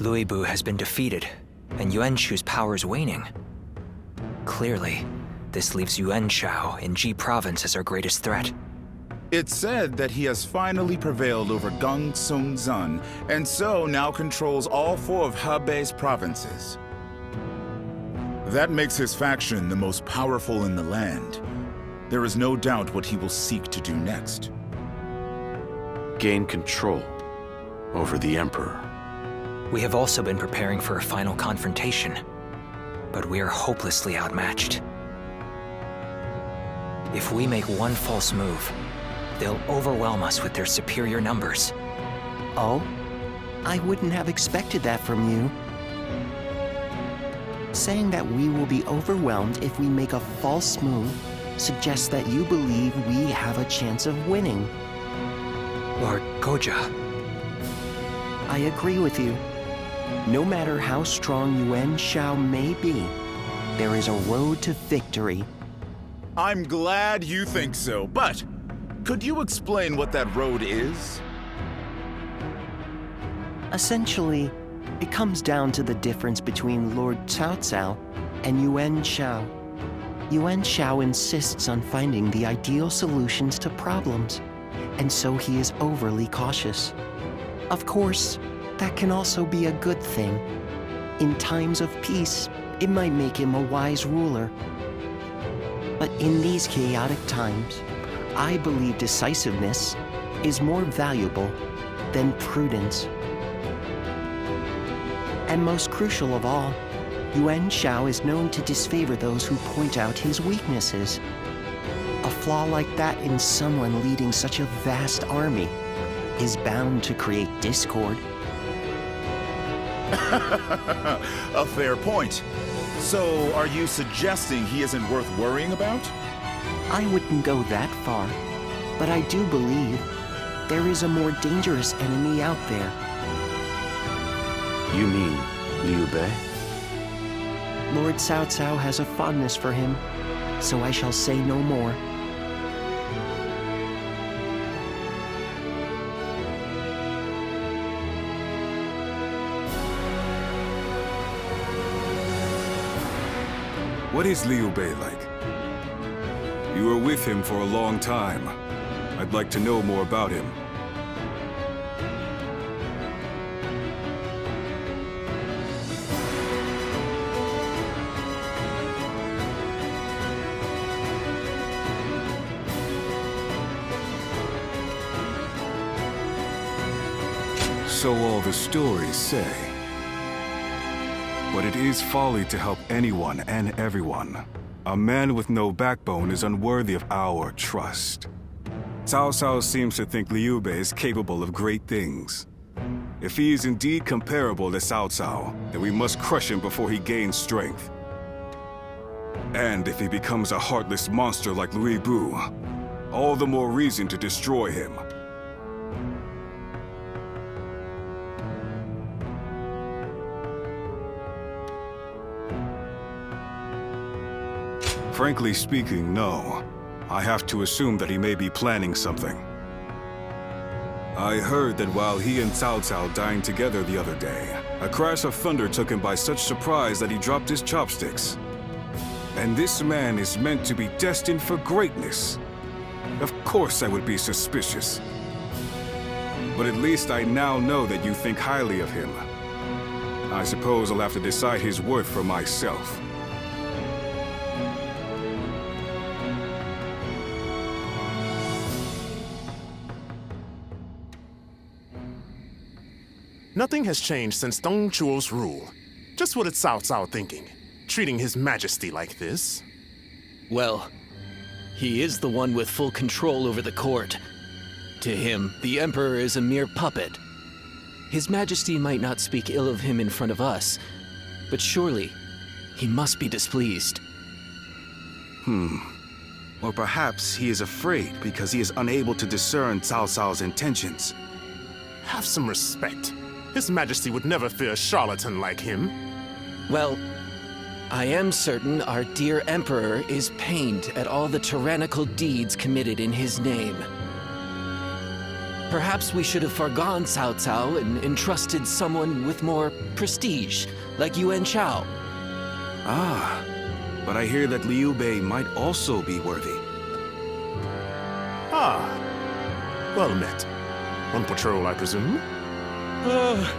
Luibu has been defeated, and Yuanchu's power is waning. Clearly, this leaves Yuanshao in Ji Province as our greatest threat. It's said that he has finally prevailed over Gongsun Zun, and so now controls all 4 of Hebei's provinces. That makes his faction the most powerful in the land. There is no doubt what he will seek to do next. Gain control over the Emperor. We have also been preparing for a final confrontation, but we are hopelessly outmatched. If we make one false move, they'll overwhelm us with their superior numbers. Oh? I wouldn't have expected that from you. Saying that we will be overwhelmed if we make a false move suggests that you believe we have a chance of winning. Lord Goja. I agree with you. No matter how strong Yuanshao may be, there is a road to victory. I'm glad you think so, but could you explain what that road is? Essentially, it comes down to the difference between Lord Cao Cao and Yuanshao. Yuanshao insists on finding the ideal solutions to problems, and so he is overly cautious. Of course, that can also be a good thing. In times of peace, it might make him a wise ruler. But in these chaotic times, I believe decisiveness is more valuable than prudence. And most crucial of all, Yuanshao is known to disfavor those who point out his weaknesses. A flaw like that in someone leading such a vast army is bound to create discord. A fair point. So, are you suggesting he isn't worth worrying about? I wouldn't go that far, but I do believe there is a more dangerous enemy out there. You mean Liu Bei? Lord Cao Cao has a fondness for him, so I shall say no more. What is Liu Bei like? You were with him for a long time. I'd like to know more about him. So all the stories say. But it is folly to help anyone and everyone. A man with no backbone is unworthy of our trust. Cao Cao seems to think Liu Bei is capable of great things. If he is indeed comparable to Cao Cao, then we must crush him before he gains strength. And if he becomes a heartless monster like Luibu, all the more reason to destroy him. Frankly speaking, no. I have to assume that he may be planning something. I heard that while he and Cao Cao dined together the other day, a crash of thunder took him by such surprise that he dropped his chopsticks. And this man is meant to be destined for greatness. Of course I would be suspicious. But at least I now know that you think highly of him. I suppose I'll have to decide his worth for myself. Nothing has changed since Dong Zhuo's rule. Just what is Cao Cao thinking? Treating His Majesty like this? Well, he is the one with full control over the court. To him, the Emperor is a mere puppet. His Majesty might not speak ill of him in front of us, but surely he must be displeased. Or perhaps he is afraid because he is unable to discern Cao Cao's intentions. Have some respect. His Majesty would never fear a charlatan like him. Well, I am certain our dear Emperor is pained at all the tyrannical deeds committed in his name. Perhaps we should have forgone Cao Cao and entrusted someone with more prestige, like Yuan Shao. Ah, but I hear that Liu Bei might also be worthy. Ah, well met. On patrol, I presume?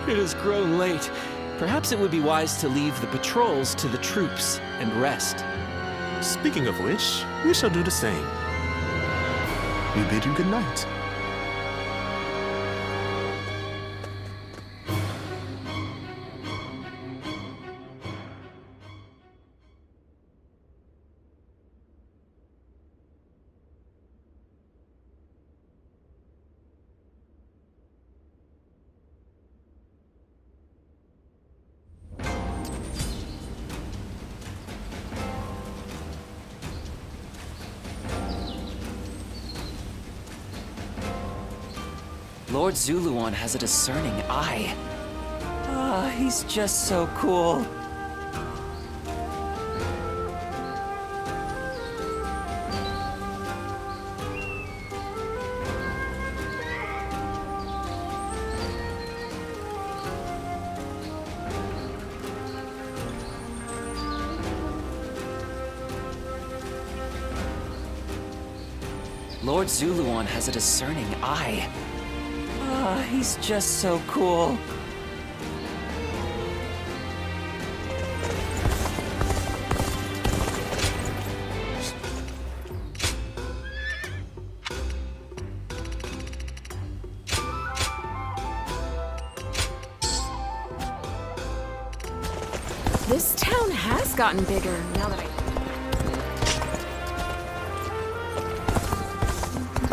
It has grown late. Perhaps it would be wise to leave the patrols to the troops and rest. Speaking of which, we shall do the same. We bid you good night. Lord Zuluan has a discerning eye. He's just so cool. Lord Zuluan has a discerning eye. He's just so cool. This town has gotten bigger now that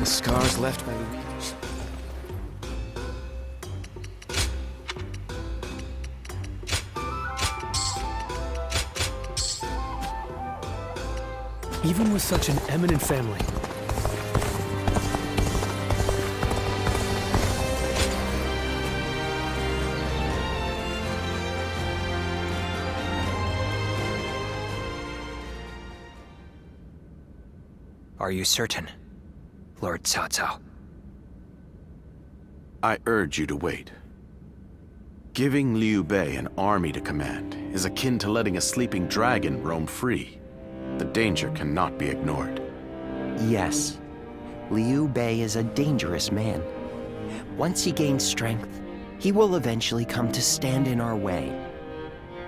The scars left by Louis. Even with such an eminent family. Are you certain, Lord Cao Cao? I urge you to wait. Giving Liu Bei an army to command is akin to letting a sleeping dragon roam free. The danger cannot be ignored. Yes, Liu Bei is a dangerous man. Once he gains strength, he will eventually come to stand in our way.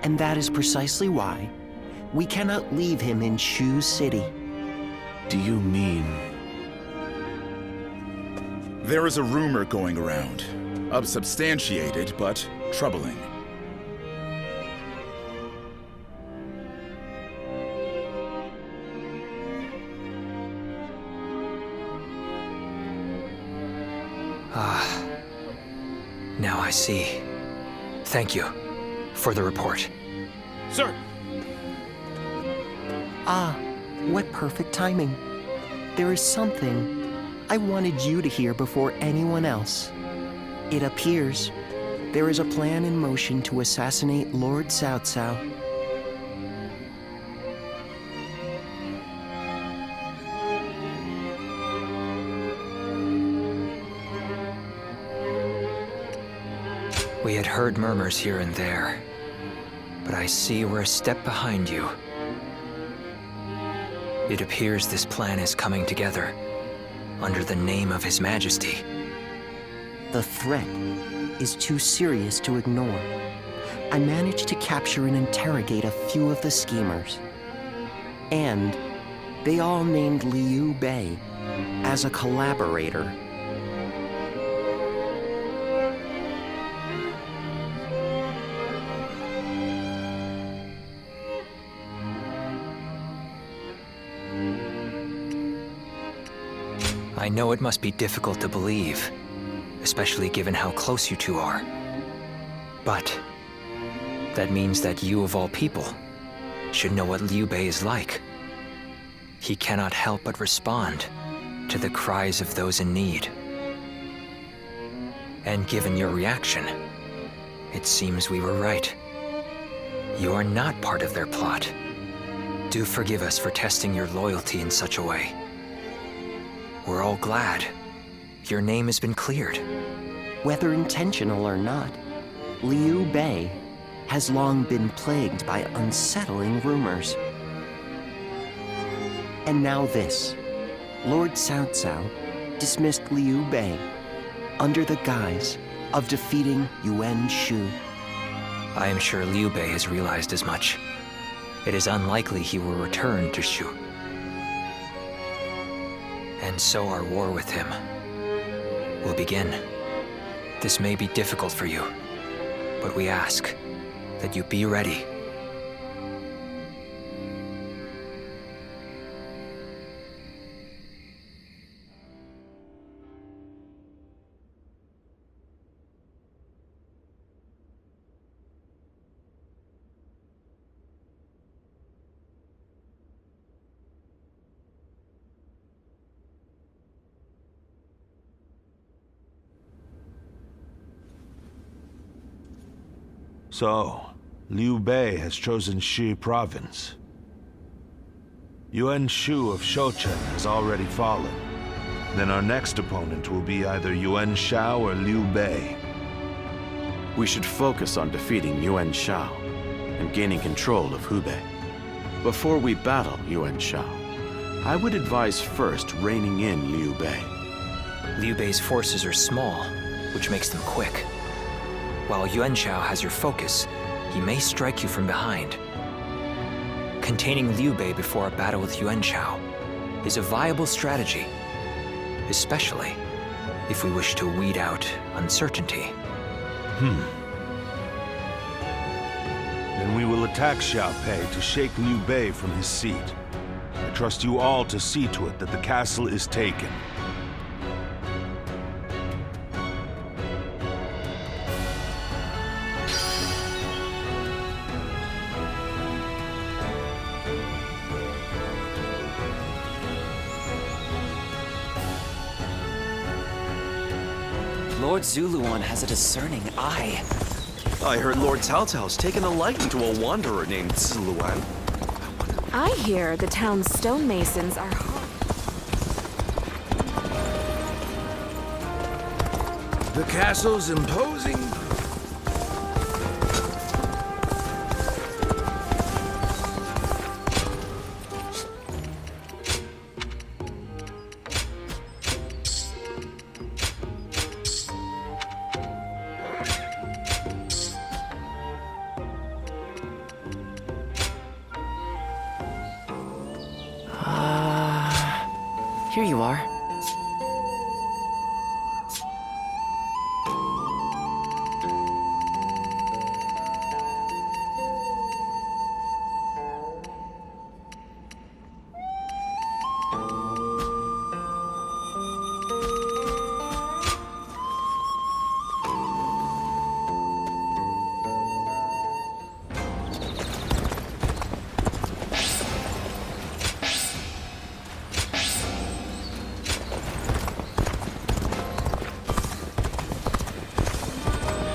And that is precisely why we cannot leave him in Shu City. Do you mean... There is a rumor going around. Unsubstantiated, but troubling. Now I see. Thank you for the report. Sir! Ah, what perfect timing. There is something I wanted you to hear before anyone else. It appears there is a plan in motion to assassinate Lord Cao Cao. We had heard murmurs here and there, but I see we're a step behind you. It appears this plan is coming together under the name of His Majesty. The threat is too serious to ignore. I managed to capture and interrogate a few of the schemers. And they all named Liu Bei as a collaborator. I know it must be difficult to believe, especially given how close you two are. But that means that you, of all people, should know what Liu Bei is like. He cannot help but respond to the cries of those in need. And given your reaction, it seems we were right. You are not part of their plot. Do forgive us for testing your loyalty in such a way. We're all glad your name has been cleared. Whether intentional or not, Liu Bei has long been plagued by unsettling rumors. And now this. Lord Cao Cao dismissed Liu Bei under the guise of defeating Yuan Shu. I am sure Liu Bei has realized as much. It is unlikely he will return to Shu. And so our war with him will begin. This may be difficult for you, but we ask that you be ready. So, Liu Bei has chosen Shi province. Yuan Shu of Shouchen has already fallen. Then our next opponent will be either Yuan Shao or Liu Bei. We should focus on defeating Yuan Shao and gaining control of Hubei. Before we battle Yuan Shao, I would advise first reining in Liu Bei. Liu Bei's forces are small, which makes them quick. While Yuan Shao has your focus, he may strike you from behind. Containing Liu Bei before a battle with Yuan Shao is a viable strategy, especially if we wish to weed out uncertainty. Then we will attack Xiaopei to shake Liu Bei from his seat. I trust you all to see to it that the castle is taken. Lord Zuluan has a discerning eye. I heard Lord Cao Cao's taken a liking to a wanderer named Zuluan. I hear the town's stonemasons are hard. The castle's imposing. Here you are.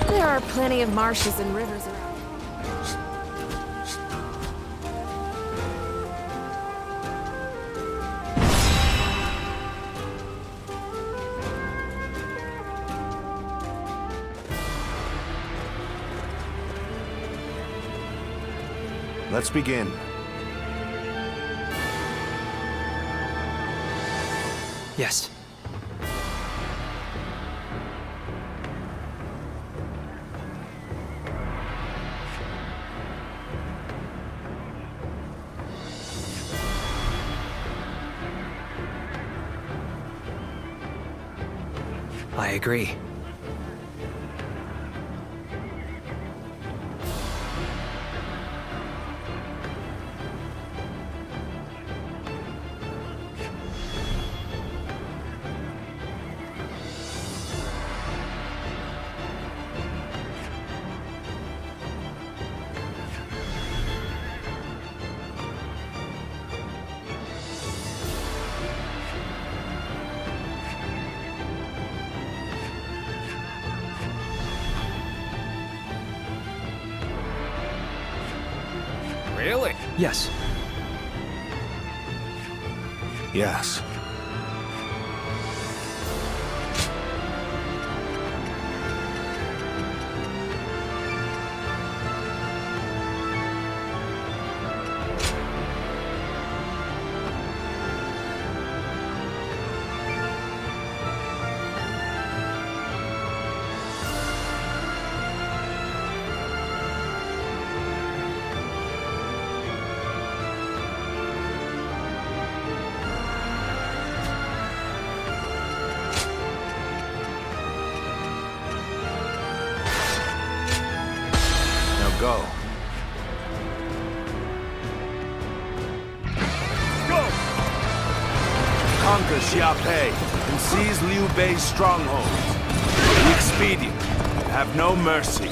There are plenty of marshes and rivers around. Let's begin. Yes. I agree. Really? Yes. Yes. conquer Xiaopei and seize Liu Bei's stronghold. Be expedient and have no mercy.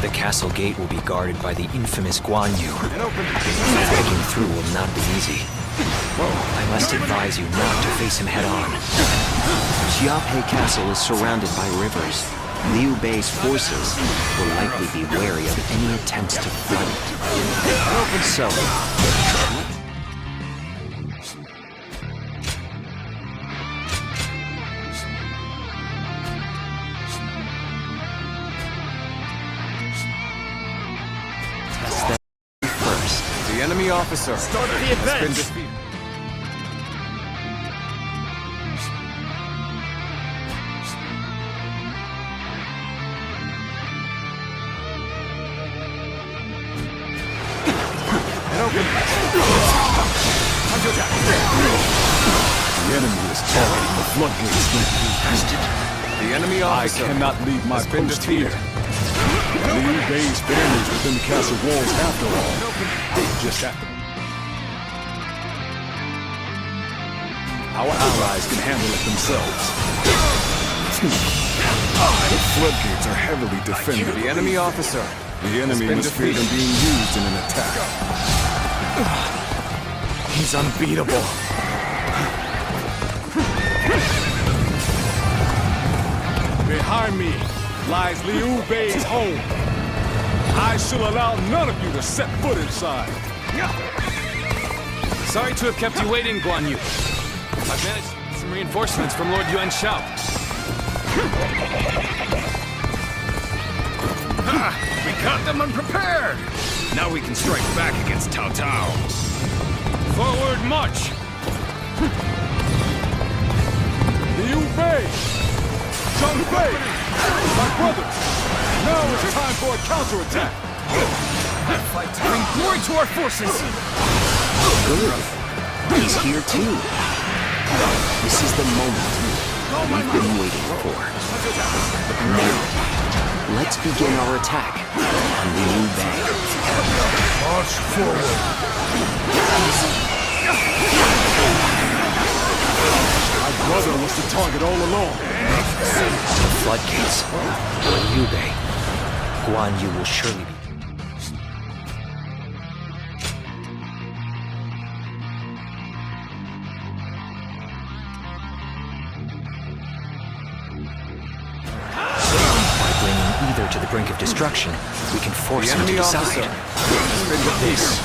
The castle gate will be guarded by the infamous Guan Yu. Breaking through will not be easy. I must advise you not to face him head-on. Xiaopei Castle is surrounded by rivers. Liu Bei's forces will likely be wary of any attempts to flood it. So, test them first. The enemy officer. Start the advance! The enemy is targeting the floodgates. The enemy officer. I cannot leave my post here. Liu Bei's family is within the castle walls after all. Just after. Our allies can handle it themselves. The floodgates are heavily defended. The enemy officer. The enemy must fear them being used in an attack. He's unbeatable. Behind me lies Liu Bei's home. I shall allow none of you to set foot inside. Sorry to have kept you waiting, Guan Yu. I've managed some reinforcements from Lord Yuan Shao. We caught them unprepared! Now we can strike back against Cao Cao. Forward march! Liu Bei! Zhang Fei! My brothers! Now it's time for a counterattack! Bring glory to our forces! Good. He's here too. This is the moment we've been waiting for. Now, let's begin our attack on Liu Bei. March forward! My brother was the target all along. The floodgates. On Liu Bei, Guan Yu will surely be... By bringing either to the brink of destruction, we can force him to decide. This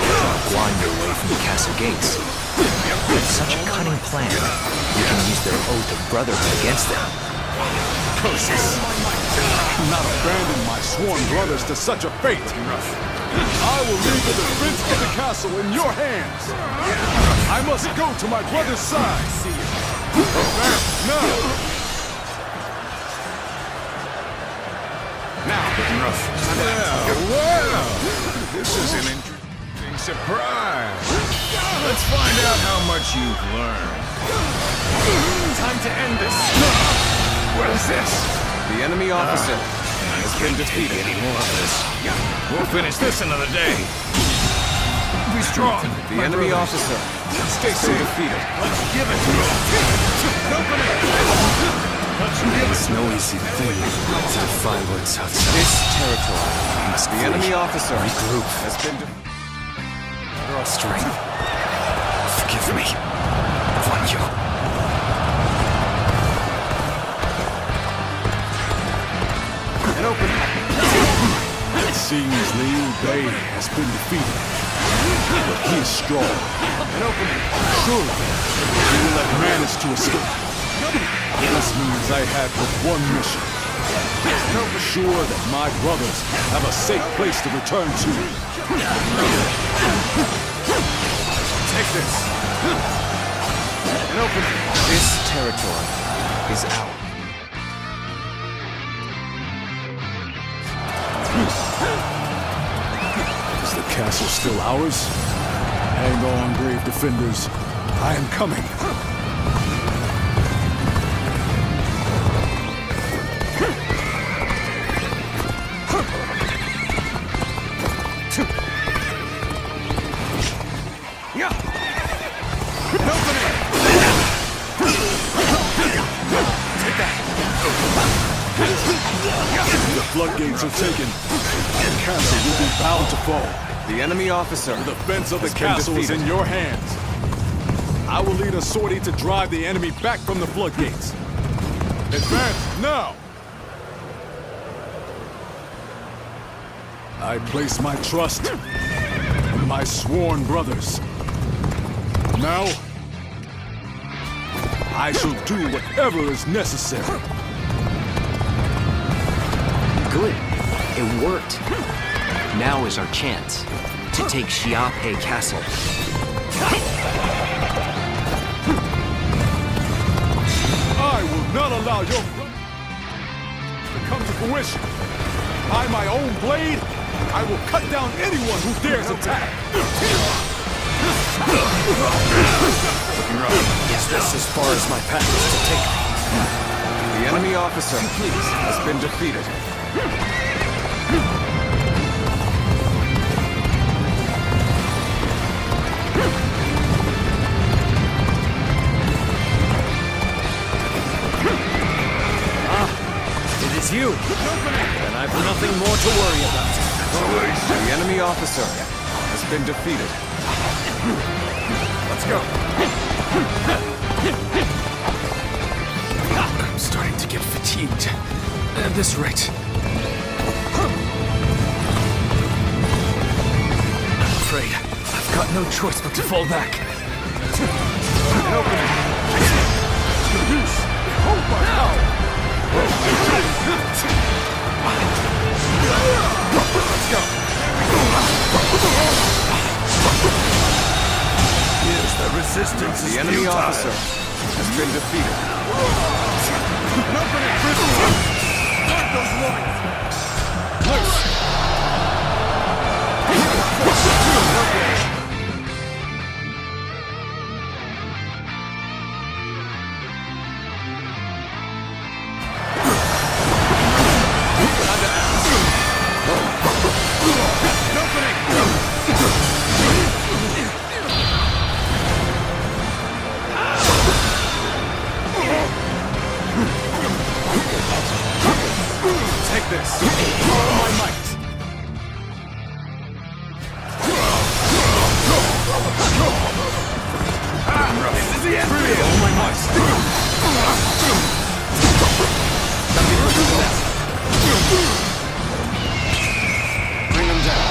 draw Guan Yu away from the castle gates. With such a cunning plan, we can use their oath of brotherhood against them. Curses! Not abandon my sworn brothers to such a fate! I will leave the defense of the castle in your hands! I must go to my brother's side! Well, this is an interesting surprise. Let's find out how much you've learned. Time to end this. What is this? The enemy officer. Has been defeated. Any more of this? We'll finish this another day. Be strong. The enemy officer. Stay safe. Defeated. Let's give it to him. It's no easy thing to defy Lord Cao Cao. This territory. The enemy officer Regroup. has been Draw strength. Forgive me, Guan Yu. an open. It seems Liu Bei has been defeated, but he is strong. An opening. Surely, he will have managed to escape. This means I have but one mission. Ensure that my brothers have a safe place to return to. Take this. An opening. This territory is ours. Is the castle still ours? Hang on, brave defenders. I am coming. floodgates are taken, the castle will be bound to fall. The enemy officer. The defense of the has been castle is defeated. in your hands. I will lead a sortie to drive the enemy back from the floodgates. Advance now! I place my trust in my sworn brothers. Now, I shall do whatever is necessary. Good. It worked. Now is our chance to take Xiape Castle. I will not allow your plan to come to fruition. By my own blade, I will cut down anyone who dares attack. Is this as far as my path is to take me? The enemy officer has been defeated. It is you. And I've nothing more to worry about. The enemy officer has been defeated. Let's go. I'm starting to get fatigued. At this rate. I'm afraid I've got no choice but to fall back. An opening. Hold my power. Let's go. Here's the resistance. The enemy officer has been defeated. An opening. Guard those lines. Loose. Take this. All my might. This is the end. All my might. Bring them down.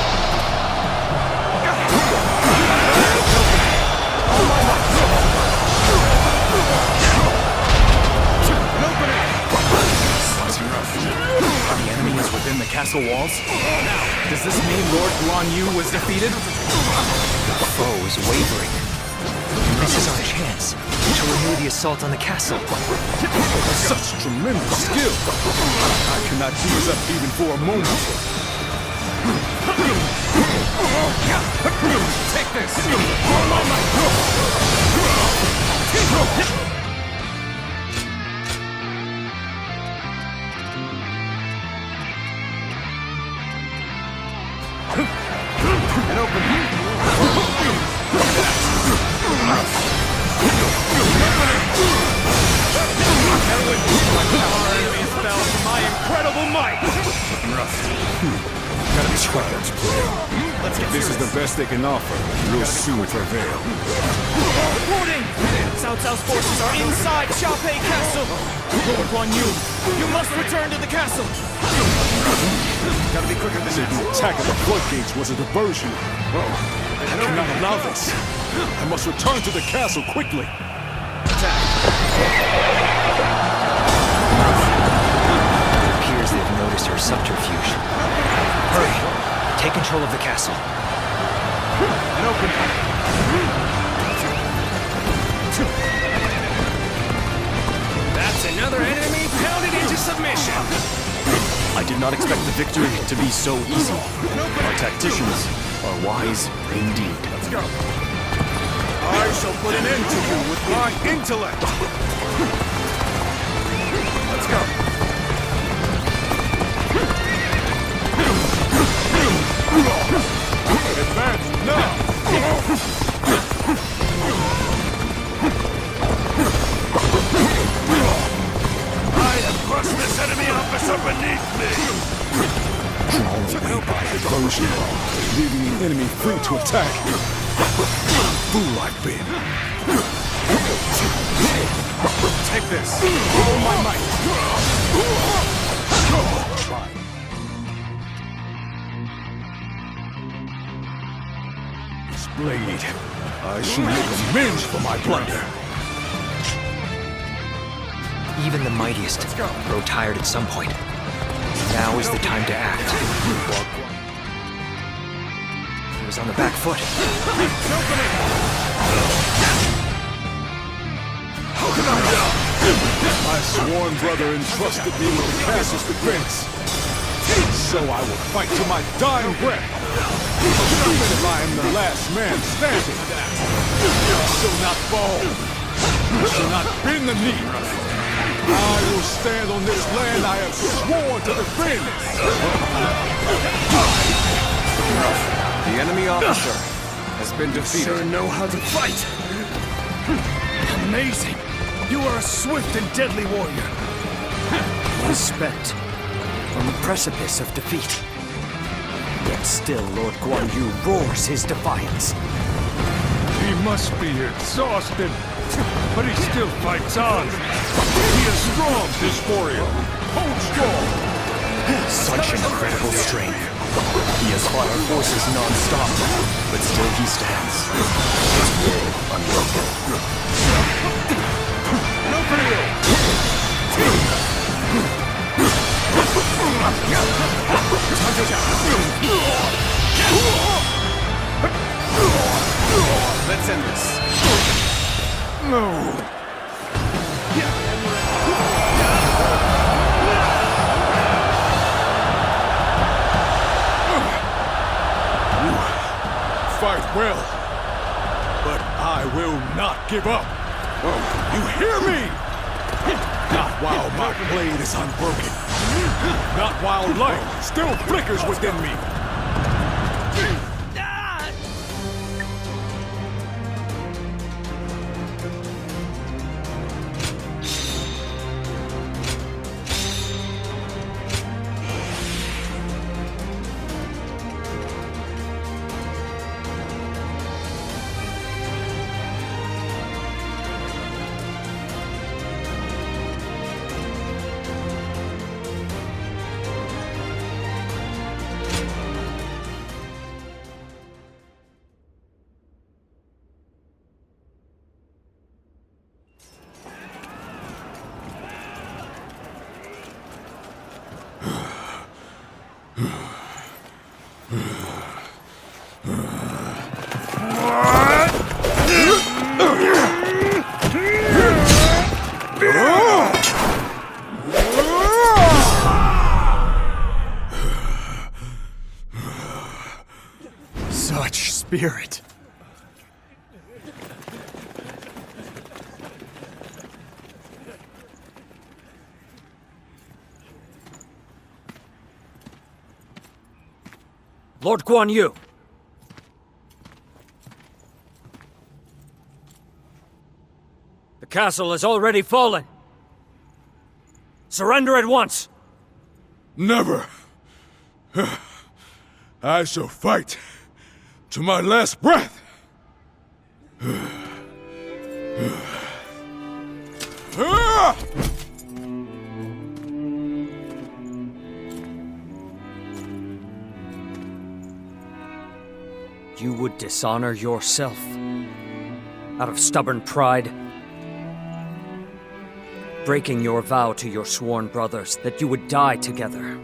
All my might. An opening. The enemy is within the castle walls? Now, does this mean Lord Guan Yu was defeated? The foe is wavering. This is our chance to renew the assault on the castle. Such tremendous skill. I cannot ease up even for a moment. Take this! An opening. Our enemies fell to my incredible might. Gotta be quiet. Let's get This is the best they can offer. We'll soon prevail. Reporting! Cao Cao's forces are inside Xiape Castle! Lord Guan Yu, you must return to the castle! Gotta be quicker than this. The attack of the floodgates was a diversion. I cannot allow this. I must return to the castle quickly. It appears they've noticed her subterfuge. Hurry! Take control of the castle. An opening. That's another enemy pounded into submission! I did not expect the victory to be so easy. Our tacticians are wise indeed. Let's go. I shall put an end to you with my intellect. Let's go. Advance now. I have crushed this enemy officer beneath me. leaving the enemy free to attack. Fool I've been. Take this. All my might. This blade, I shall make amends for my blunder. Even the mightiest grow tired at some point. Now is the time to act. He was on the back foot. How can I help? My sworn brother entrusted me with the castle's defense. So I will fight to my dying breath. Even if I am the last man standing. I shall not fall. I shall not bend the knee. I will stand on this land I have sworn to defend. The enemy officer has been defeated. Sure know how to fight. Amazing. You are a swift and deadly warrior. Respect on the precipice of defeat. Yet still Lord Guan Yu roars his defiance. He must be exhausted, but he still fights on. He is strong, this warrior. Hold strong. Such incredible strength. He has fought our forces non-stop, but still he stands. His will unbroken. No Let's end this. No. Fight well, but I will not give up. You hear me? Not while my blade is unbroken. Not while life still flickers within me. Such spirit. Lord Guan Yu! The castle has already fallen! Surrender at once! Never! I shall fight to my last breath! You would dishonor yourself out of stubborn pride, breaking your vow to your sworn brothers that you would die together,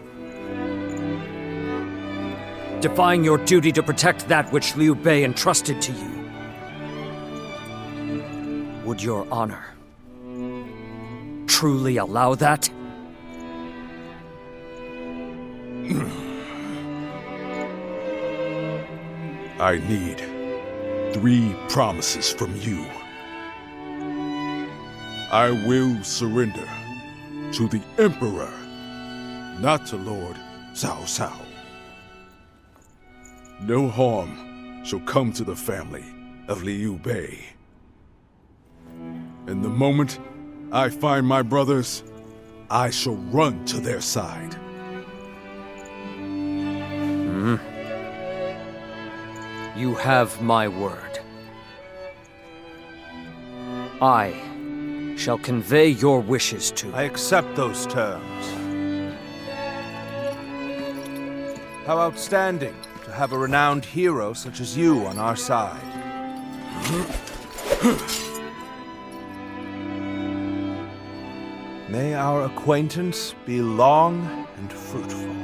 defying your duty to protect that which Liu Bei entrusted to you. Would your honor truly allow that? I need 3 promises from you. I will surrender to the Emperor, not to Lord Cao Cao. No harm shall come to the family of Liu Bei. And the moment I find my brothers, I shall run to their side. You have my word. I shall convey your wishes to... I accept those terms. How outstanding to have a renowned hero such as you on our side. May our acquaintance be long and fruitful.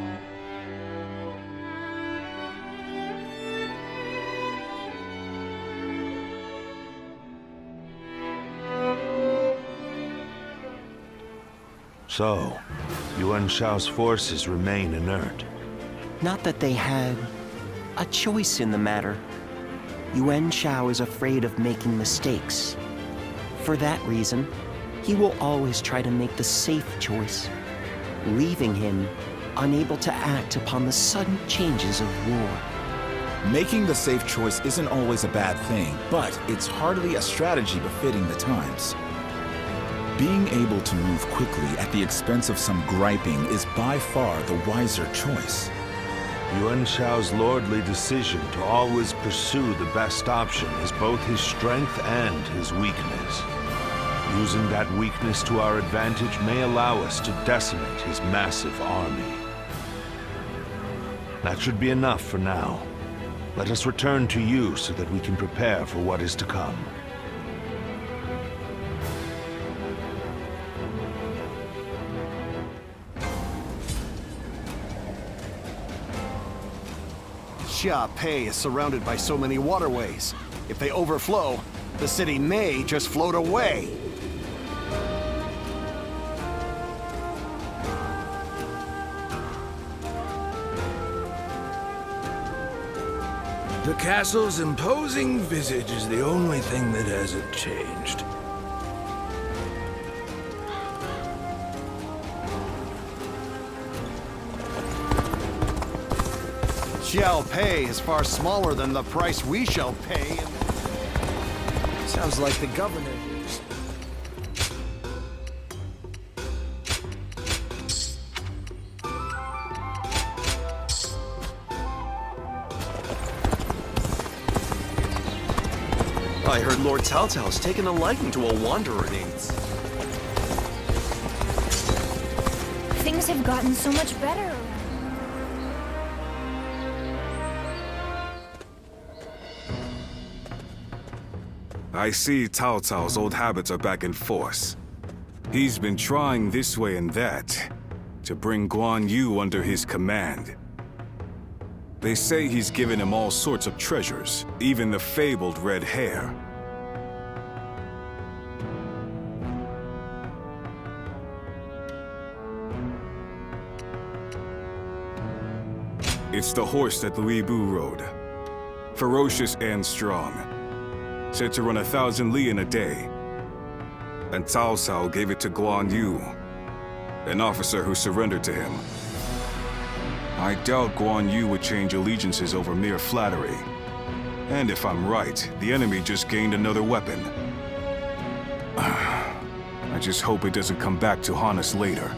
So, Yuan Shao's forces remain inert. Not that they had a choice in the matter. Yuan Shao is afraid of making mistakes. For that reason, he will always try to make the safe choice, leaving him unable to act upon the sudden changes of war. Making the safe choice isn't always a bad thing, but it's hardly a strategy befitting the times. Being able to move quickly at the expense of some griping is by far the wiser choice. Yuan Shao's lordly decision to always pursue the best option is both his strength and his weakness. Using that weakness to our advantage may allow us to decimate his massive army. That should be enough for now. Let us return to you so that we can prepare for what is to come. Xia Pei is surrounded by so many waterways. If they overflow, the city may just float away. The castle's imposing visage is the only thing that hasn't changed. Xiao Pei is far smaller than the price we shall pay. Sounds like the governor is. I heard Lord Cao Cao's taken a liking to a wanderer named... Things have gotten so much better. I see Cao Cao's old habits are back in force. He's been trying this way and that to bring Guan Yu under his command. They say he's given him all sorts of treasures, even the fabled red hair. It's the horse that Louis Bu rode. Ferocious and strong. Said to run 1,000 li in a day. And Cao Cao gave it to Guan Yu, an officer who surrendered to him. I doubt Guan Yu would change allegiances over mere flattery. And if I'm right, the enemy just gained another weapon. I just hope it doesn't come back to haunt us later.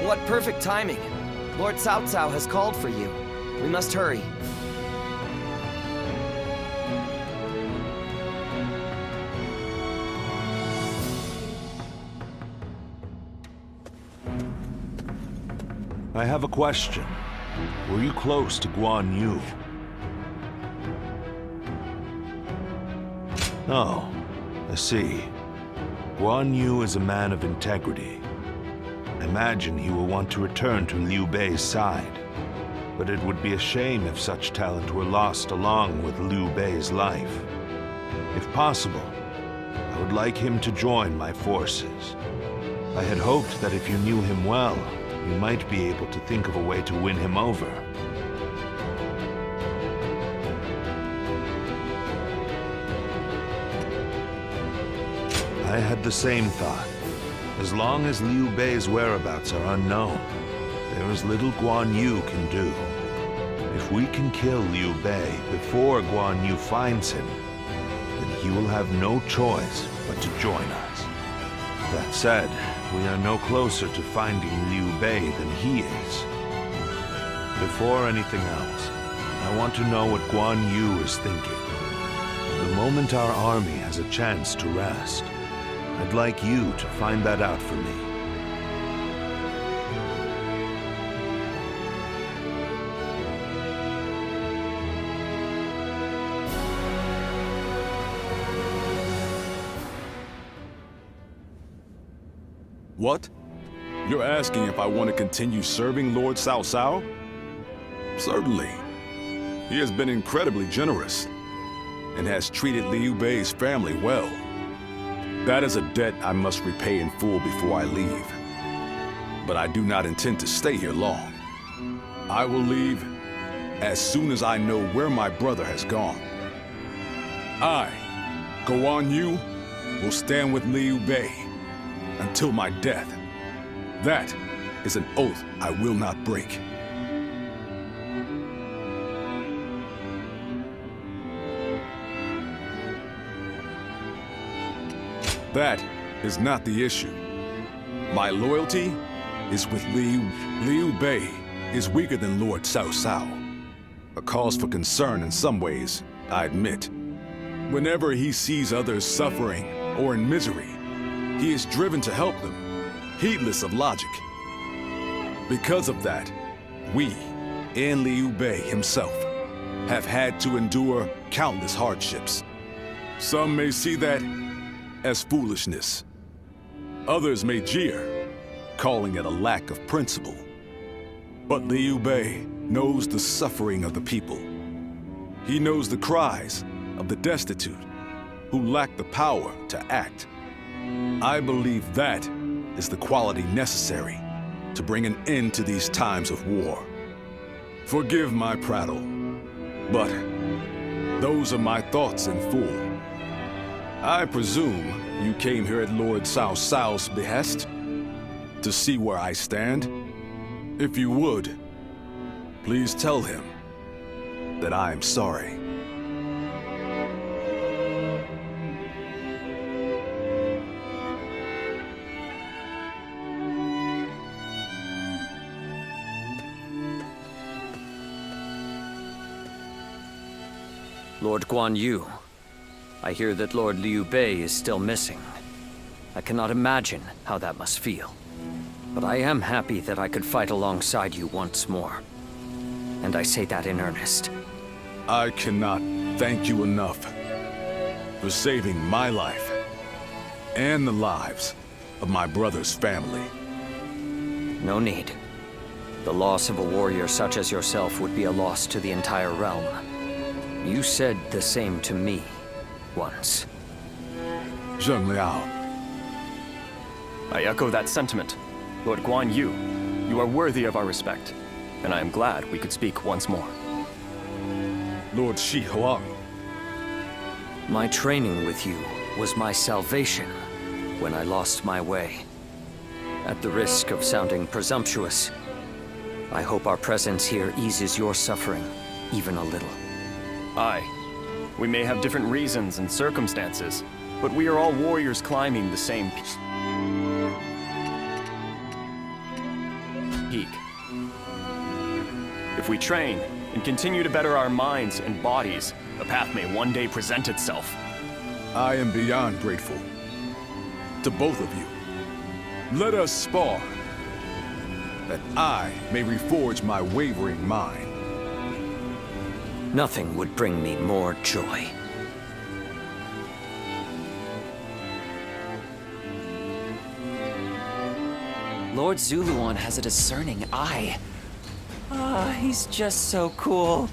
What perfect timing. Lord Cao Cao has called for you. We must hurry. I have a question. Were you close to Guan Yu? Oh, I see. Guan Yu is a man of integrity. I imagine he will want to return to Liu Bei's side. But it would be a shame if such talent were lost along with Liu Bei's life. If possible, I would like him to join my forces. I had hoped that if you knew him well, you might be able to think of a way to win him over. I had the same thought. As long as Liu Bei's whereabouts are unknown, there is little Guan Yu can do. If we can kill Liu Bei before Guan Yu finds him, then he will have no choice but to join us. That said, we are no closer to finding Liu Bei than he is. Before anything else, I want to know what Guan Yu is thinking. The moment our army has a chance to rest, I'd like you to find that out for me. What? You're asking if I want to continue serving Lord Cao Cao? Certainly. He has been incredibly generous and has treated Liu Bei's family well. That is a debt I must repay in full before I leave. But I do not intend to stay here long. I will leave as soon as I know where my brother has gone. I, Guan Yu, will stand with Liu Bei until my death. That is an oath I will not break. That is not the issue. My loyalty is with Liu. Liu Bei is weaker than Lord Cao Cao. A cause for concern in some ways, I admit. Whenever he sees others suffering or in misery, he is driven to help them, heedless of logic. Because of that, we, and Liu Bei himself, have had to endure countless hardships. Some may see that as foolishness. Others may jeer, calling it a lack of principle. But Liu Bei knows the suffering of the people. He knows the cries of the destitute who lack the power to act. I believe that is the quality necessary to bring an end to these times of war. Forgive my prattle, but those are my thoughts in full. I presume you came here at Lord Cao Cao's behest to see where I stand. If you would, please tell him that I am sorry. Lord Guan Yu, I hear that Lord Liu Bei is still missing. I cannot imagine how that must feel. But I am happy that I could fight alongside you once more. And I say that in earnest. I cannot thank you enough for saving my life and the lives of my brother's family. No need. The loss of a warrior such as yourself would be a loss to the entire realm. You said the same to me once. Zheng Liao. I echo that sentiment. Lord Guan Yu, you are worthy of our respect, and I am glad we could speak once more. Lord Shi Huang. My training with you was my salvation when I lost my way. At the risk of sounding presumptuous, I hope our presence here eases your suffering even a little. Aye. We may have different reasons and circumstances, but we are all warriors climbing the same peak. If we train and continue to better our minds and bodies, a path may one day present itself. I am beyond grateful to both of you. Let us spar, that I may reforge my wavering mind. Nothing would bring me more joy. Lord Zuluan has a discerning eye. Ah, he's just so cool.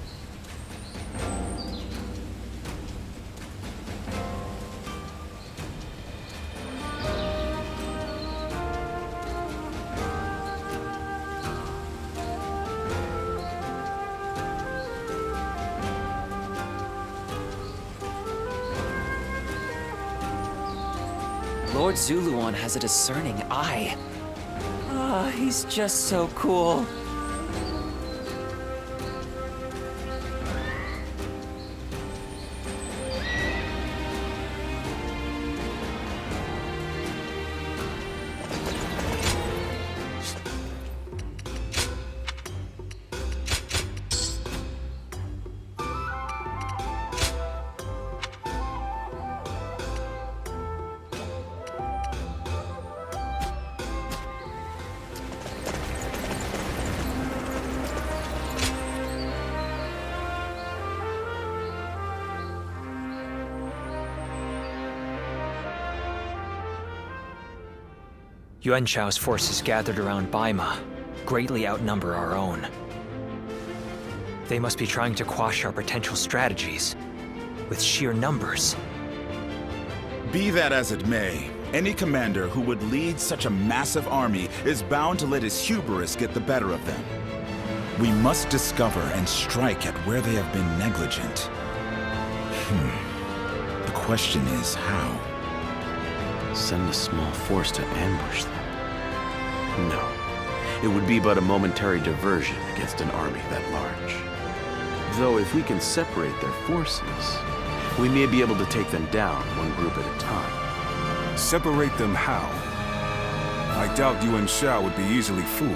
Lord Zuluan has a discerning eye. Ah, he's just so cool. Yuan Shao's forces gathered around Baima greatly outnumber our own. They must be trying to quash our potential strategies with sheer numbers. Be that as it may, any commander who would lead such a massive army is bound to let his hubris get the better of them. We must discover and strike at where they have been negligent. The question is how? Send a small force to ambush them? No. It would be but a momentary diversion against an army that large. Though if we can separate their forces, we may be able to take them down one group at a time. Separate them how? I doubt Yuan Shao would be easily fooled.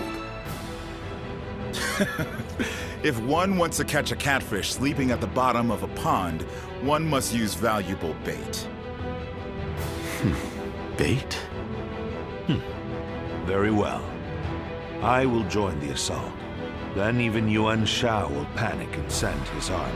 If one wants to catch a catfish sleeping at the bottom of a pond, one must use valuable bait. Bait? Very well. I will join the assault. Then even Yuan Shao will panic and send his army.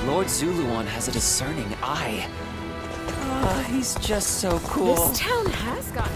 Lord Zuluan has a discerning eye. He's just so cool. This town has got...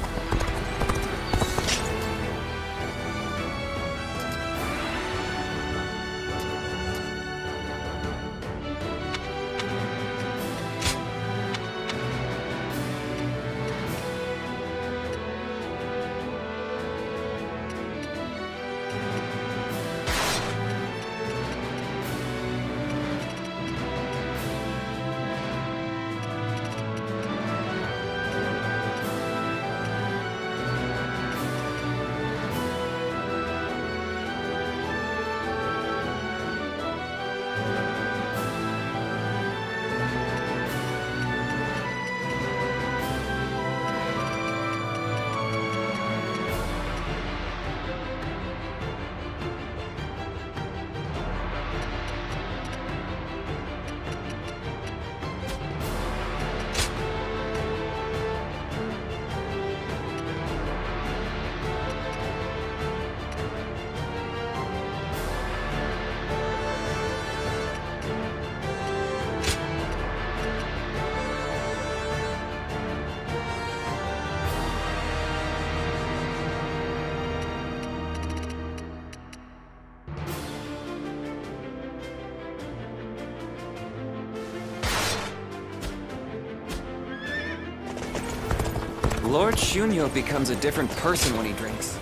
Lord Shunyo becomes a different person when he drinks.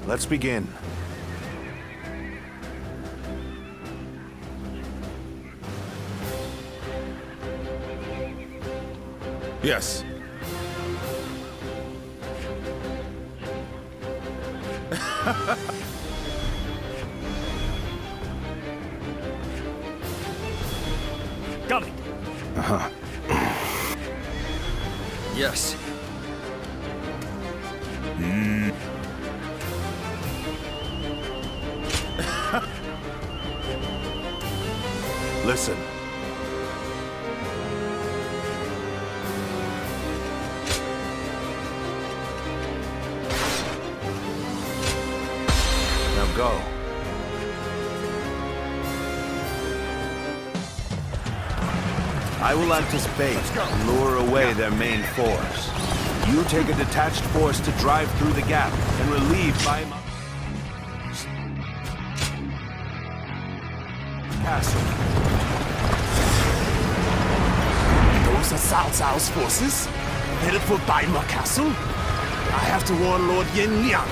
Let's begin. Yes. Got it. Yes. Listen. Now go. I will act as bait and lure away their main force. You take a detached force to drive through the gap and relieve Baima Castle. Those are Cao Cao's forces, headed for Baima Castle. I have to warn Lord Yin Liang.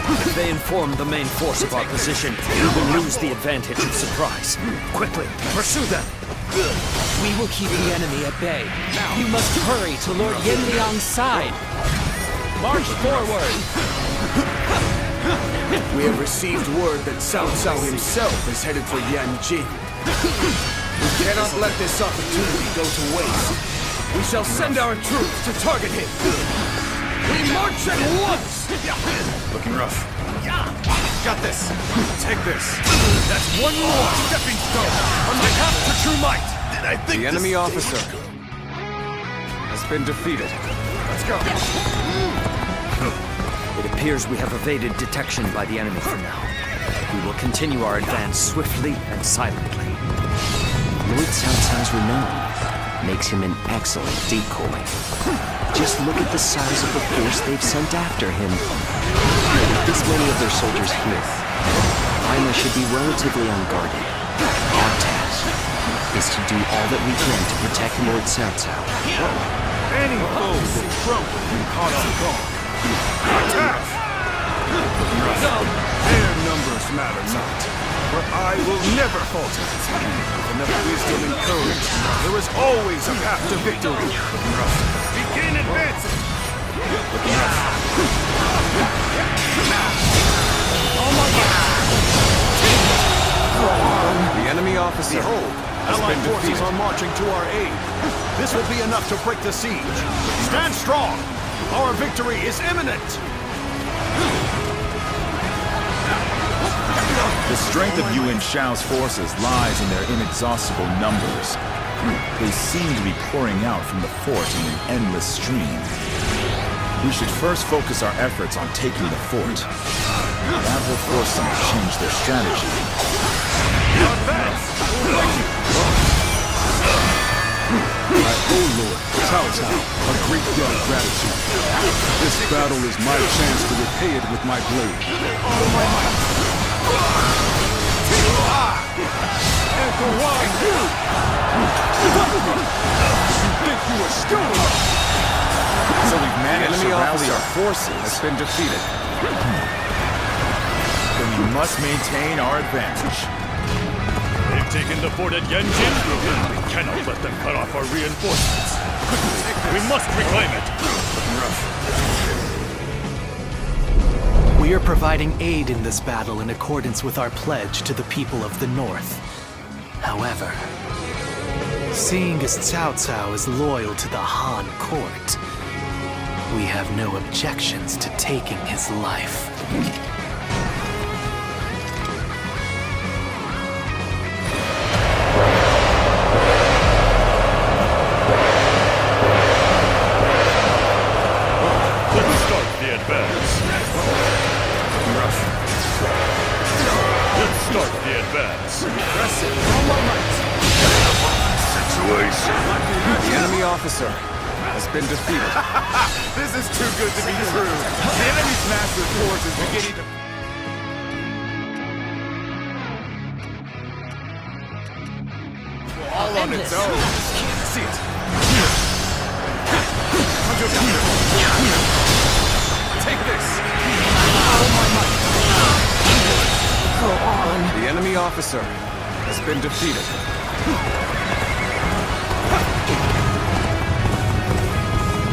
If they inform the main force of our position, we will lose the advantage of surprise. Quickly, pursue them! We will keep the enemy at bay. You must hurry to Lord Yin Liang's side. March forward! We have received word that Cao Cao himself is headed for Yanjin. We cannot let this opportunity go to waste. We shall send our troops to target him. We march at once! Looking rough. Got this. Take this. That's one more stepping stone on my path to true might. Did I think the enemy officer has been defeated. Let's go. It appears we have evaded detection by the enemy for now. We will continue our advance swiftly and silently. Lord Cao Cao's renown makes him an excellent decoy. Just look at the size of the force they've sent after him. With this many of their soldiers here, Paimon should be relatively unguarded. Our task is to do all that we can to protect Lord Cao Cao. Any foe will crumble when caught off guard. Attack! Their numbers matter not, for I will never falter. With enough wisdom and courage, there is always a path to victory. Begin advancing! The enemy officer has been defeated. Allied forces are marching to our aid. This will be enough to break the siege. Stand strong! Our victory is imminent! The strength of Yuan Shao's forces lies in their inexhaustible numbers. They seem to be pouring out from the fort in an endless stream. We should first focus our efforts on taking the fort. That will force them to change their strategy. I owe Lord Cao Cao a great debt of gratitude. This battle is my chance to repay it with my blade. All my might! And for one, you think you are strong enough? So we've managed to rally our forces. Has been defeated. Then we must maintain our advantage. They've taken the fort at Yanjin. We cannot let them cut off our reinforcements. Quickly, we must reclaim it. We are providing aid in this battle in accordance with our pledge to the people of the North. However, seeing as Cao Cao is loyal to the Han court, we have no objections to taking his life. Let's start the advance. Let's start the advance. Press it. All my might. Situation. The enemy officer has been defeated. This is too good to be true. The enemy's massive force is beginning to... all on its own. See it. Take this. All my might. Go on. The enemy officer has been defeated.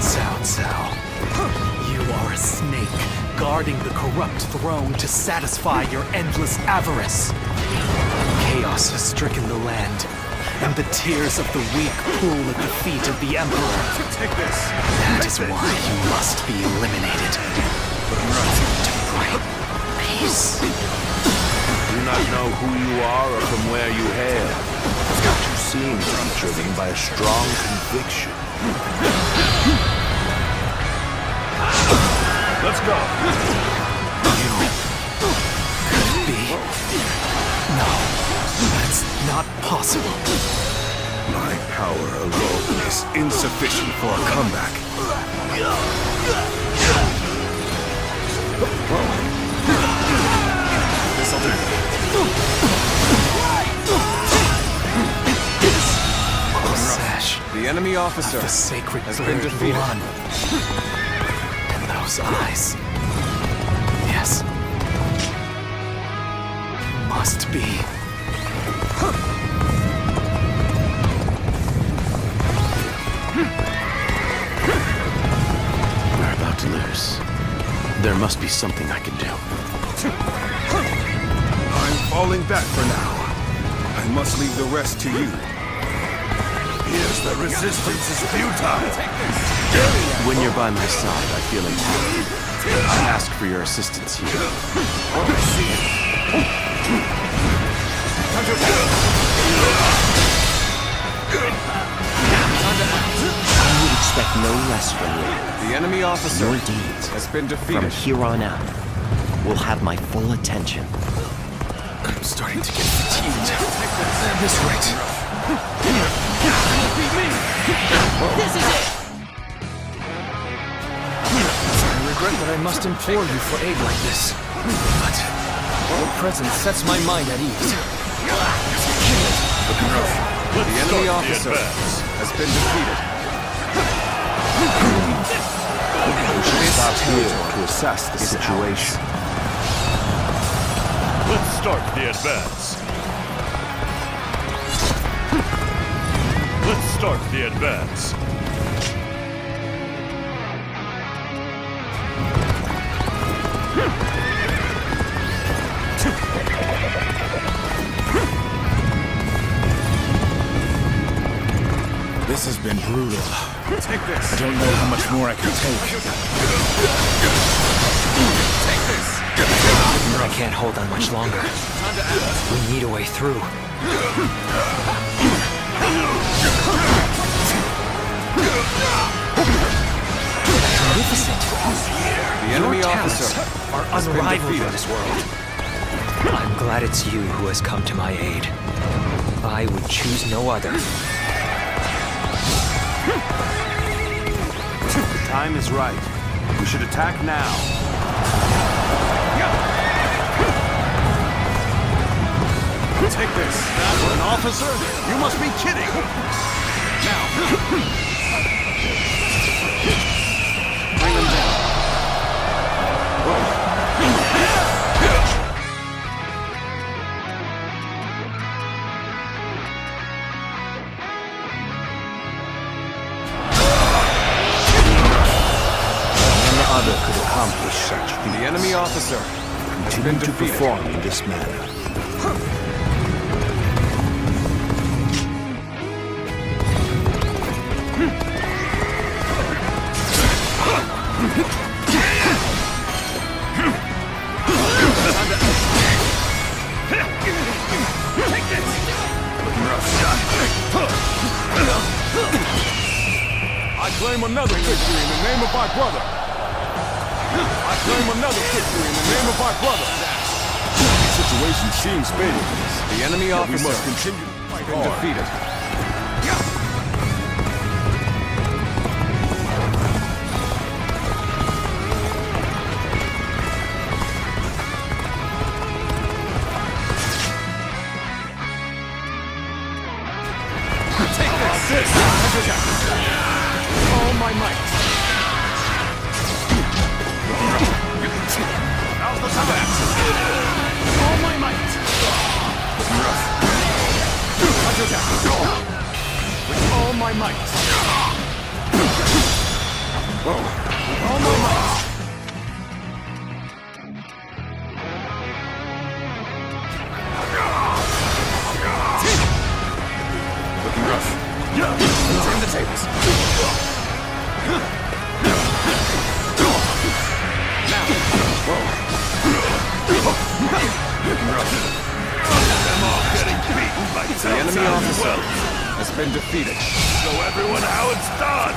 Cao Cao, you are a snake, guarding the corrupt throne to satisfy your endless avarice. Chaos has stricken the land, and the tears of the weak pool at the feet of the Emperor. Take this. That is why you must be eliminated. To bring peace. Do not know who you are or from where you hail. But you seem to be driven by a strong conviction. Let's go. You could be. No, that's not possible. My power alone is insufficient for a comeback. This'll do. Sash, The enemy officer the sacred has been defeated. One. And those eyes. Yes. Must be. We're about to lose. There must be something I can do. falling back for now. I must leave the rest to you. Here's the resistance is futile. When you're by my side, I feel empowered. I ask for your assistance here. I would expect no less from you. The enemy officer Your deeds has been defeated. from here on out will have my full attention. I'm starting to get fatigued. This right. This is it! I regret that I must implore you for aid like this. But your presence sets my mind at ease. The enemy officer has been defeated. We should stop here to assess the situation. Let's start the advance. Let's start the advance. This has been brutal. Take this. I don't know how much more I can take. Take this. I can't hold on much longer. We need a way through. Magnificent. The enemy Your officer talents are has been unrivaled in defeated. this world. I'm glad it's you who has come to my aid. I would choose no other. The time is right. We should attack now. Take this. For an officer? You must be kidding. Now. Bring them down. None other could accomplish such feats. The enemy officer has been Continue to defeated. perform in this manner. I claim another victory in the name of our brother. I claim another victory in the name of our brother. The situation seems favorable. The enemy We officer must continue to fight been hard. defeated. Take this! All my might! Now's the time! All my might! With all my might! With all my might! Looking rough. Turn the tables. Now. Looking rough. Them all getting beaten by The enemy officer has been defeated. Show everyone how it's done!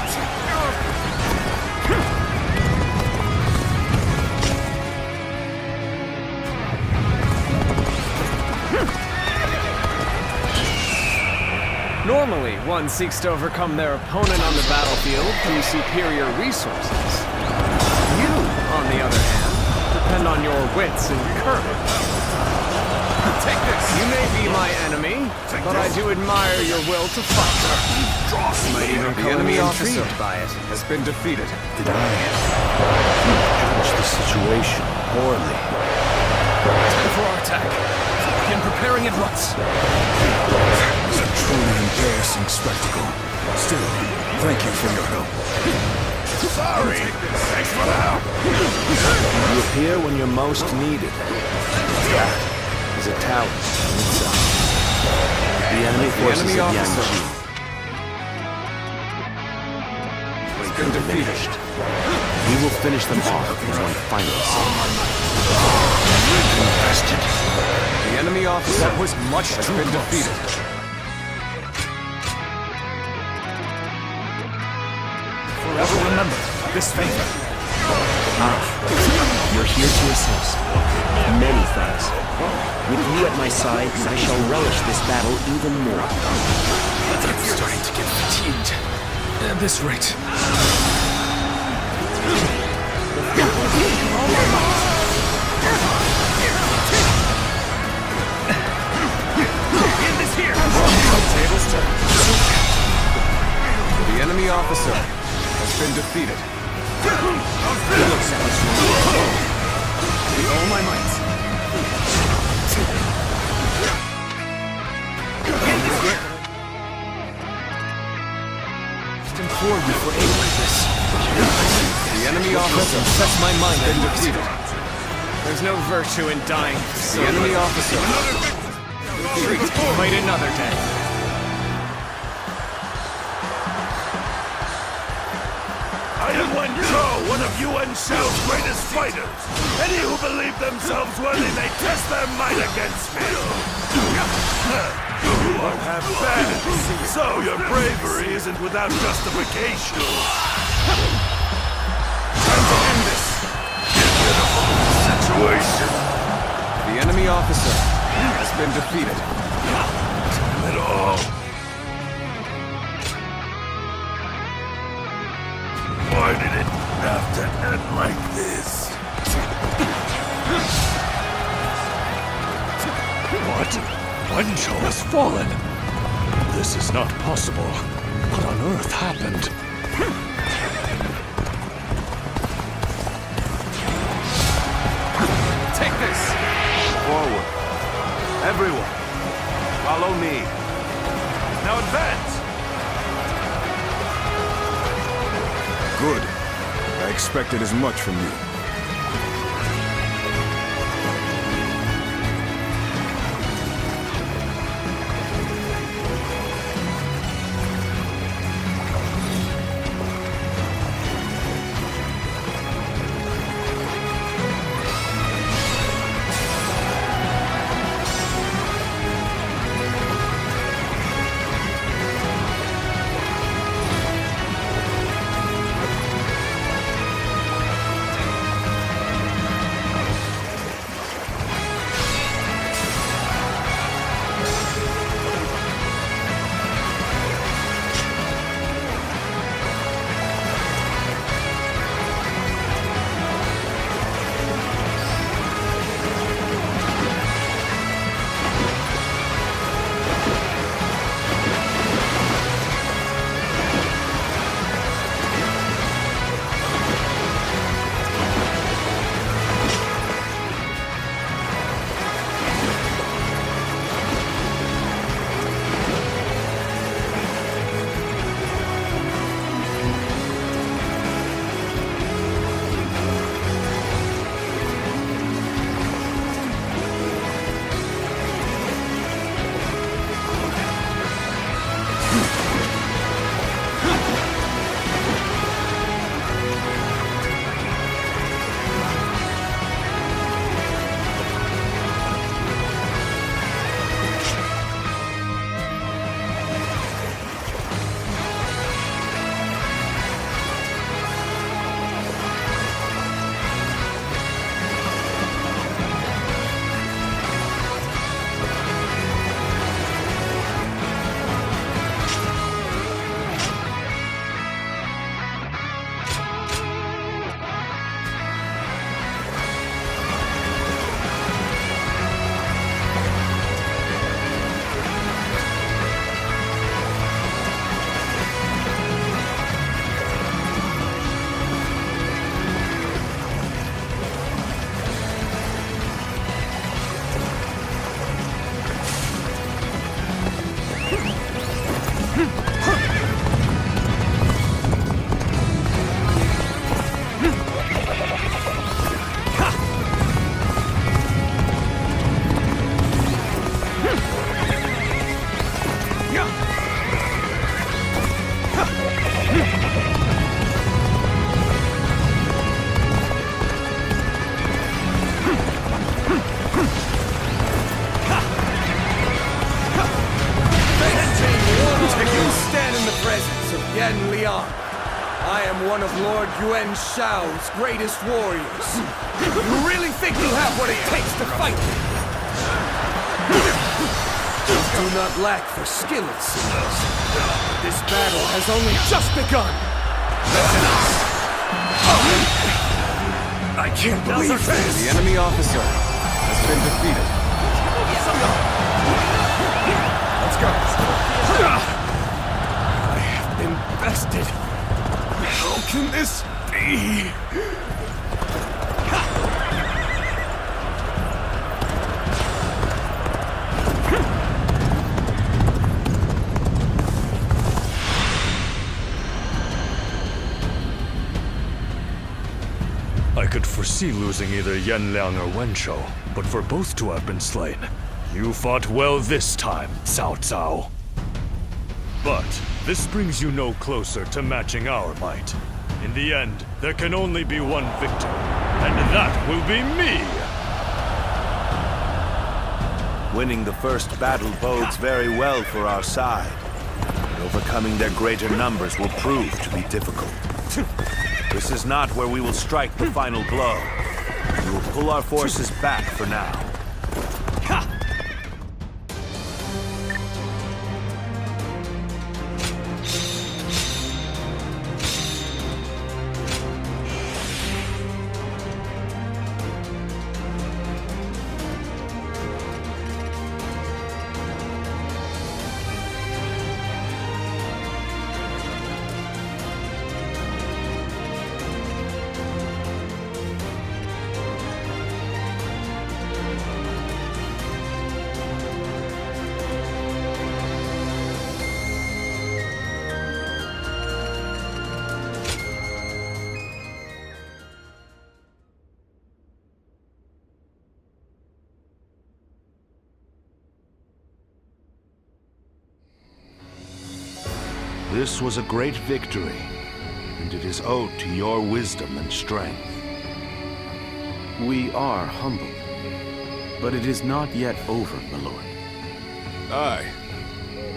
Normally, one seeks to overcome their opponent on the battlefield through superior resources. You, on the other hand, depend on your wits and courage. Take this! You may be my enemy, but I do admire your will to fight. You might even The call enemy me officer intrigued by it. has been defeated. Did I judge the situation poorly? Time for our attack. Begin preparing at once. It's a truly embarrassing spectacle. Still, thank you for your help. Sorry! Thanks for the help! You appear when you're most needed. That is is a talent in itself. The enemy forces of Yanqi has been diminished. We will finish them off in one final Infested. The enemy officer was much too been defeated. Forever remember this favor. You're here to assist. Many thanks. With you at my side, I shall relish this battle even more. I'm starting to get fatigued. At this rate. Tables turn. The enemy officer has been defeated. With all my might. Just implore you for aid like this. The enemy officer sets my mind has been at ease. defeated. There's no virtue in dying. The enemy officer. Retreat. Fight another day. I am Wen Zhou, one of Yuan Shao's greatest fighters. Any who believe themselves worthy may test their might against me. You all have fans, so your bravery isn't without justification. Time to end this situation. The enemy officer has been defeated. Damn it all. Why did it have to end like this? What? Wen Zhou has fallen. This is not possible. What on earth happened? Take this! Forward. Everyone, follow me. Now advance! Good. I expected as much from you. Yan Liang. I am one of Lord Yuan Shao's greatest warriors. You really think you have what it takes to fight me? You do not lack for skill, it seems. This battle has only just begun. I can't believe this! The enemy officer has been defeated. Let's go. I have been bested. How can this be? I could foresee losing either Yan Liang or Wen Shou, but for both to have been slain, you fought well this time, Cao Cao. But this brings you no closer to matching our might. In the end, there can only be one victor, and that will be me! Winning the first battle bodes very well for our side. But overcoming their greater numbers will prove to be difficult. This is not where we will strike the final blow. We will pull our forces back for now. This was a great victory, and it is owed to your wisdom and strength. We are humbled, but it is not yet over, my lord. Aye.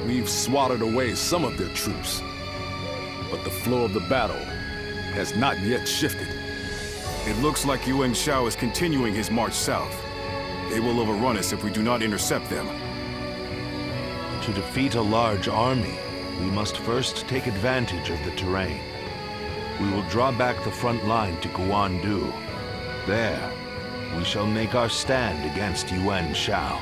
We've swatted away some of their troops, but the flow of the battle has not yet shifted. It looks like Yuan Shao is continuing his march south. They will overrun us if we do not intercept them. To defeat a large army, we must first take advantage of the terrain. We will draw back the front line to Guandu. There, we shall make our stand against Yuan Shao.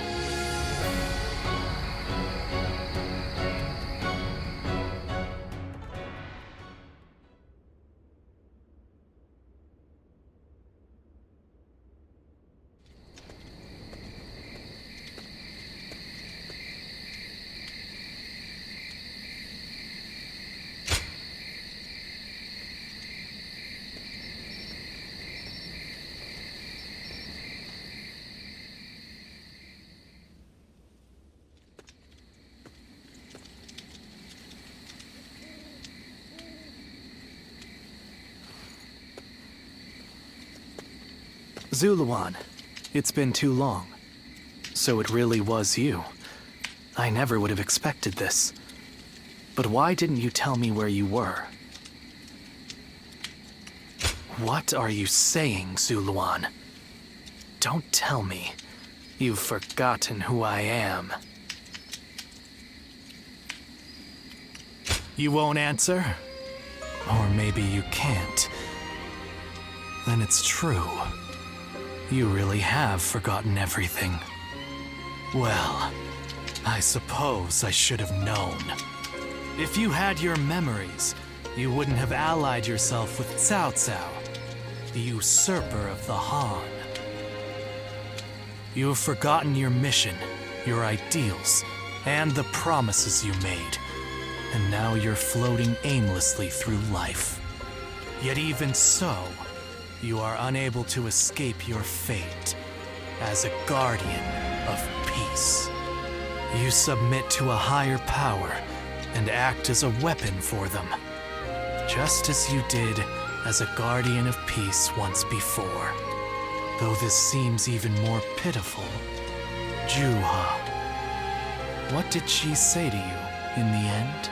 Zuluan, it's been too long. So it really was you. I never would have expected this. But why didn't you tell me where you were? What are you saying, Zuluan? Don't tell me. You've forgotten who I am. You won't answer? Or maybe you can't. Then it's true. You really have forgotten everything. Well, I suppose I should have known. If you had your memories, you wouldn't have allied yourself with Cao Cao, the usurper of the Han. You have forgotten your mission, your ideals, and the promises you made. And now you're floating aimlessly through life. Yet even so, you are unable to escape your fate as a guardian of peace. You submit to a higher power and act as a weapon for them, just as you did as a guardian of peace once before. Though this seems even more pitiful, Juha, what did she say to you in the end?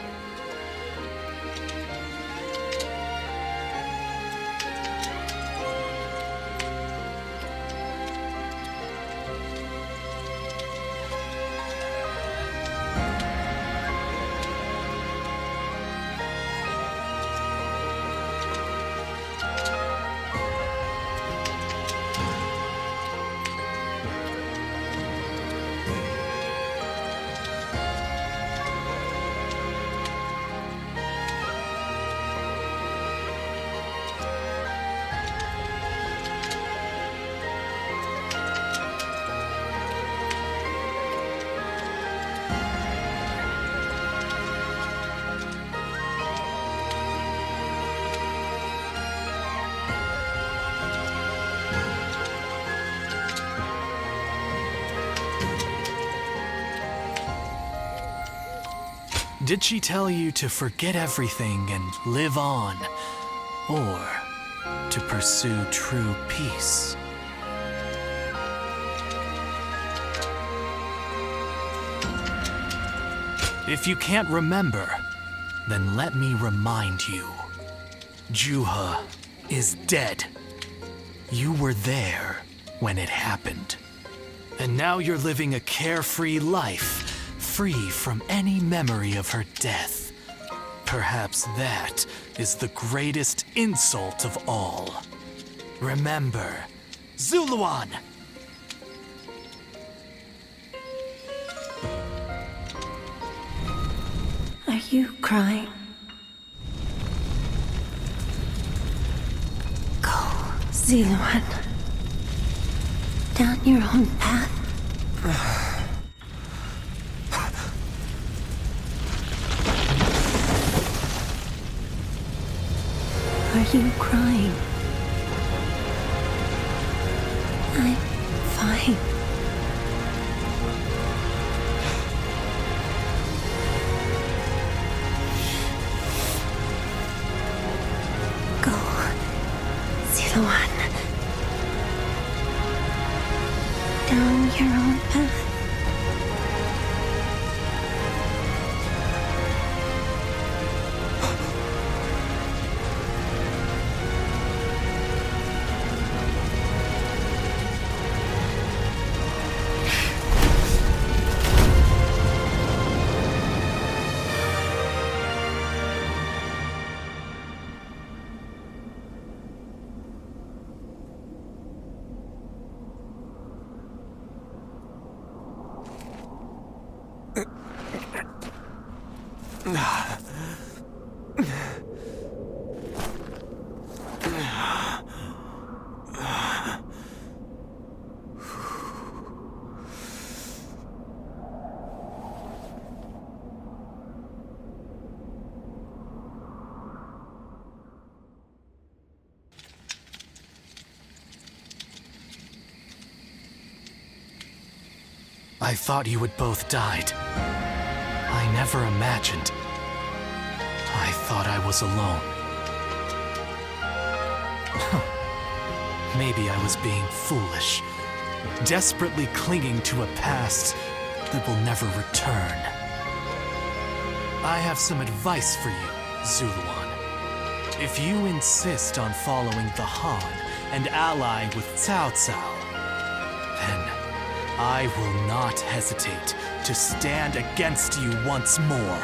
Did she tell you to forget everything and live on? Or to pursue true peace? If you can't remember, then let me remind you. Juha is dead. You were there when it happened. And now you're living a carefree life, free from any memory of her death. Perhaps that is the greatest insult of all. Remember, Zuluan! Are you crying? Go, Zuluan. Down your own path. Are you crying? I'm fine. Go, Zuluan. Down your own path. I thought you had both died. I never imagined. I thought I was alone. Maybe I was being foolish, desperately clinging to a past that will never return. I have some advice for you, Zuluan. If you insist on following the Han and allying with Cao Cao, then I will not hesitate to stand against you once more.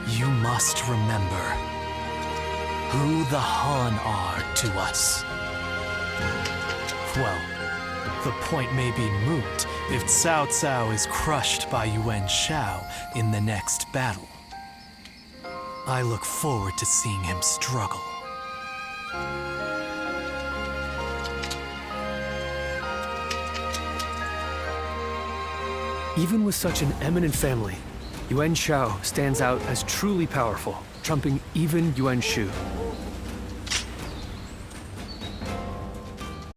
You must remember who the Han are to us. Well, the point may be moot if Cao Cao is crushed by Yuan Shao in the next battle. I look forward to seeing him struggle. Even with such an eminent family, Yuan Shao stands out as truly powerful, trumping even Yuan Shu.